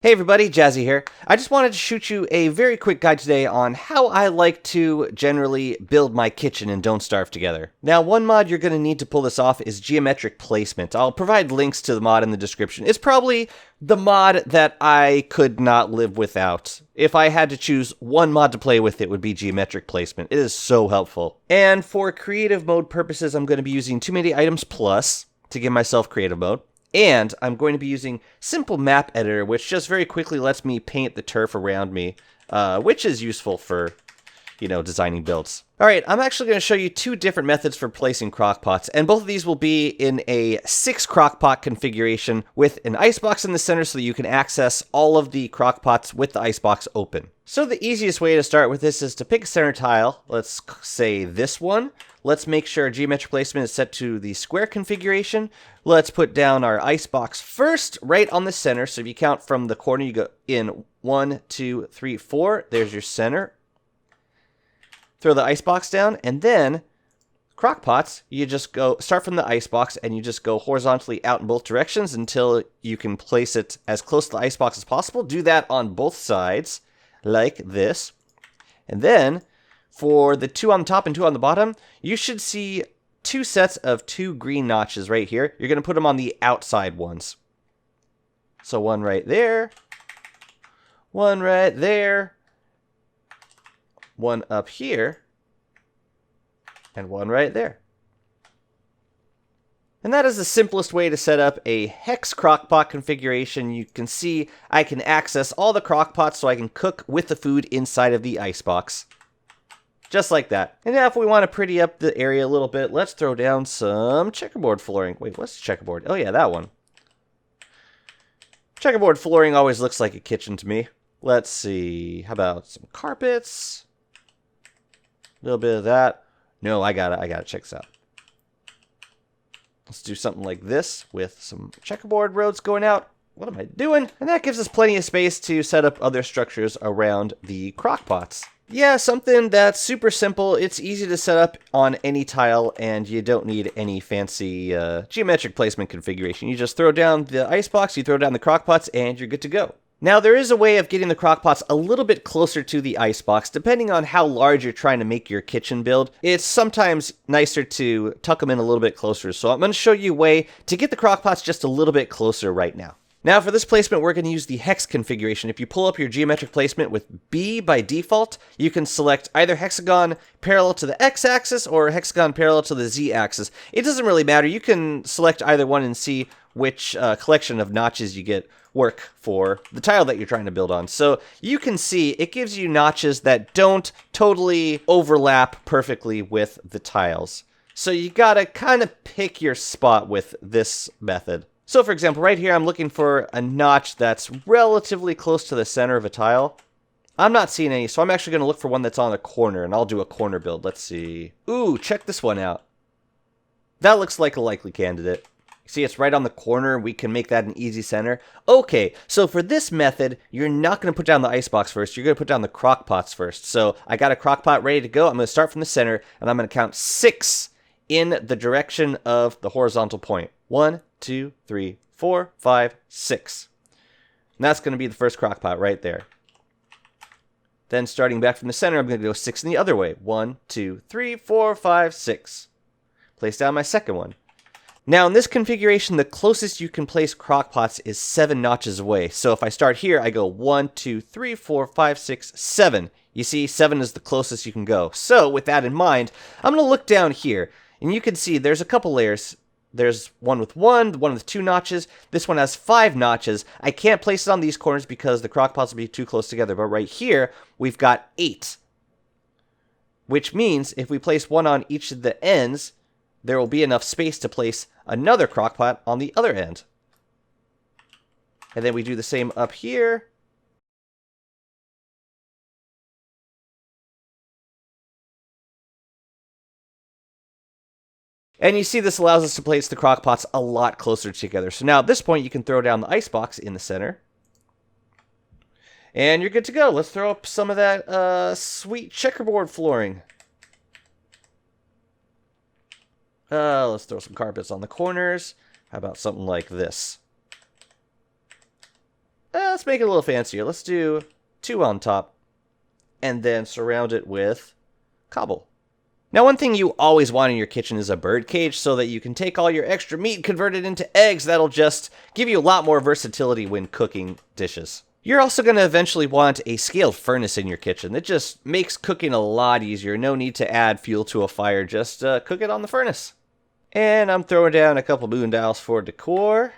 Hey everybody, Jazzy here. I just wanted to shoot you a very quick guide today on how I like to generally build my kitchen in Don't Starve Together. Now, one mod you're going to need to pull this off is geometric placement. I'll provide links to the mod in the description. It's probably the mod that I could not live without. If I had to choose one mod to play with, it would be geometric placement. It is so helpful. And for creative mode purposes, I'm going to be using Too Many Items Plus to give myself creative mode. And I'm going to be using Simple Map Editor, which just very quickly lets me paint the turf around me, which is useful for, designing builds. Alright, I'm actually going to show you two different methods for placing crockpots, and both of these will be in a 6-crockpot configuration with an icebox in the center so that you can access all of the crockpots with the icebox open. So the easiest way to start with this is to pick a center tile, let's say this one. Let's make sure our geometric placement is set to the square configuration. Let's put down our icebox first, right on the center. So if you count from the corner, you go in 1, 2, 3, 4. There's your center. Throw the icebox down, and then crockpots, you just start from the icebox, and you just go horizontally out in both directions until you can place it as close to the icebox as possible. Do that on both sides, like this. And then for the two on the top and two on the bottom, you should see two sets of two green notches right here. You're going to put them on the outside ones. So one right there, one right there, one up here, and one right there. And that is the simplest way to set up a hex crockpot configuration. You can see I can access all the crockpots so I can cook with the food inside of the icebox. Just like that. And now if we want to pretty up the area a little bit, let's throw down some checkerboard flooring. Wait, what's checkerboard? Oh yeah, that one. Checkerboard flooring always looks like a kitchen to me. Let's see. How about some carpets? A little bit of that. No, I got it. Check this out. Let's do something like this with some checkerboard roads going out. What am I doing? And that gives us plenty of space to set up other structures around the crockpots. Yeah, something that's super simple. It's easy to set up on any tile, and you don't need any fancy geometric placement configuration. You just throw down the icebox, you throw down the crockpots, and you're good to go. Now, there is a way of getting the crockpots a little bit closer to the icebox, depending on how large you're trying to make your kitchen build. It's sometimes nicer to tuck them in a little bit closer, so I'm going to show you a way to get the crockpots just a little bit closer right now. Now for this placement, we're going to use the hex configuration. If you pull up your geometric placement with B by default, you can select either hexagon parallel to the x-axis or hexagon parallel to the z-axis. It doesn't really matter. You can select either one and see which collection of notches you get work for the tile that you're trying to build on. So you can see it gives you notches that don't totally overlap perfectly with the tiles. So you gotta kind of pick your spot with this method. So for example, right here, I'm looking for a notch that's relatively close to the center of a tile. I'm not seeing any, so I'm actually going to look for one that's on a corner, and I'll do a corner build. Let's see. Ooh, check this one out. That looks like a likely candidate. See, it's right on the corner. We can make that an easy center. Okay, so for this method, you're not going to put down the icebox first. You're going to put down the crockpots first. So I got a crockpot ready to go. I'm going to start from the center, and I'm going to count 6 in the direction of the horizontal point. 1, 2, 3, 4, 5, 6. And that's going to be the first crockpot right there. Then starting back from the center, I'm going to go 6 in the other way. 1, 2, 3, 4, 5, 6. Place down my second one. Now in this configuration, the closest you can place crockpots is 7 notches away. So if I start here, I go 1, 2, 3, 4, 5, 6, 7. You see, 7 is the closest you can go. So with that in mind, I'm going to look down here. And you can see there's a couple layers. There's one with 1 with 2 notches. This one has 5 notches. I can't place it on these corners because the crockpots will be too close together. But right here, we've got 8. Which means if we place one on each of the ends, there will be enough space to place another crockpot on the other end. And then we do the same up here. And you see this allows us to place the crockpots a lot closer together. So now at this point, you can throw down the icebox in the center. And you're good to go. Let's throw up some of that sweet checkerboard flooring. Let's throw some carpets on the corners. How about something like this? let's make it a little fancier. Let's do 2 on top, and then surround it with cobble. Now, one thing you always want in your kitchen is a bird cage so that you can take all your extra meat and convert it into eggs. That'll just give you a lot more versatility when cooking dishes. You're also going to eventually want a scaled furnace in your kitchen. That just makes cooking a lot easier. No need to add fuel to a fire, just cook it on the furnace. And I'm throwing down a couple moon dials for decor.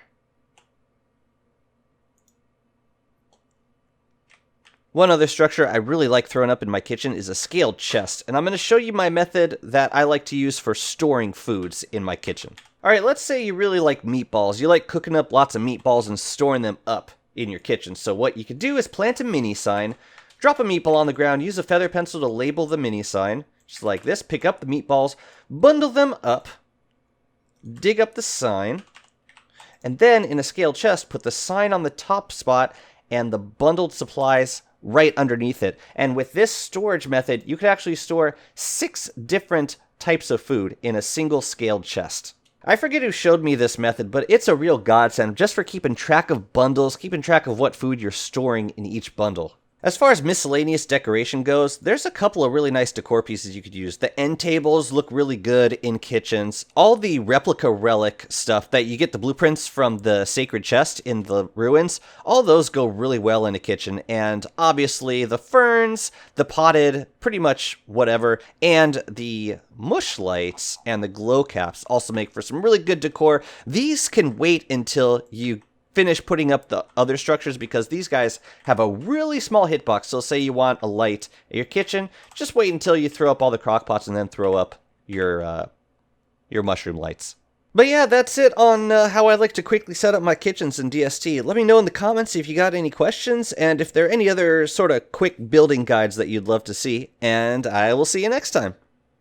One other structure I really like throwing up in my kitchen is a scaled chest, and I'm going to show you my method that I like to use for storing foods in my kitchen. Alright, let's say you really like meatballs. You like cooking up lots of meatballs and storing them up in your kitchen. So what you can do is plant a mini sign, drop a meatball on the ground, use a feather pencil to label the mini sign, just like this, pick up the meatballs, bundle them up, dig up the sign, and then in a scaled chest, put the sign on the top spot and the bundled supplies right underneath it. And with this storage method, you could actually store 6 different types of food in a single scaled chest. I forget who showed me this method, but it's a real godsend just for keeping track of bundles, keeping track of what food you're storing in each bundle. As far as miscellaneous decoration goes, there's a couple of really nice decor pieces you could use. The end tables look really good in kitchens. All the replica relic stuff that you get the blueprints from the sacred chest in the ruins, all those go really well in a kitchen. And obviously the ferns, the potted, pretty much whatever, and the mush lights and the glow caps also make for some really good decor. These can wait until you finish putting up the other structures because these guys have a really small hitbox. So say you want a light in your kitchen, just wait until you throw up all the crock pots and then throw up your mushroom lights. But yeah, that's it on how I like to quickly set up my kitchens in DST. Let me know in the comments if you got any questions and if there are any other sort of quick building guides that you'd love to see, and I will see you next time.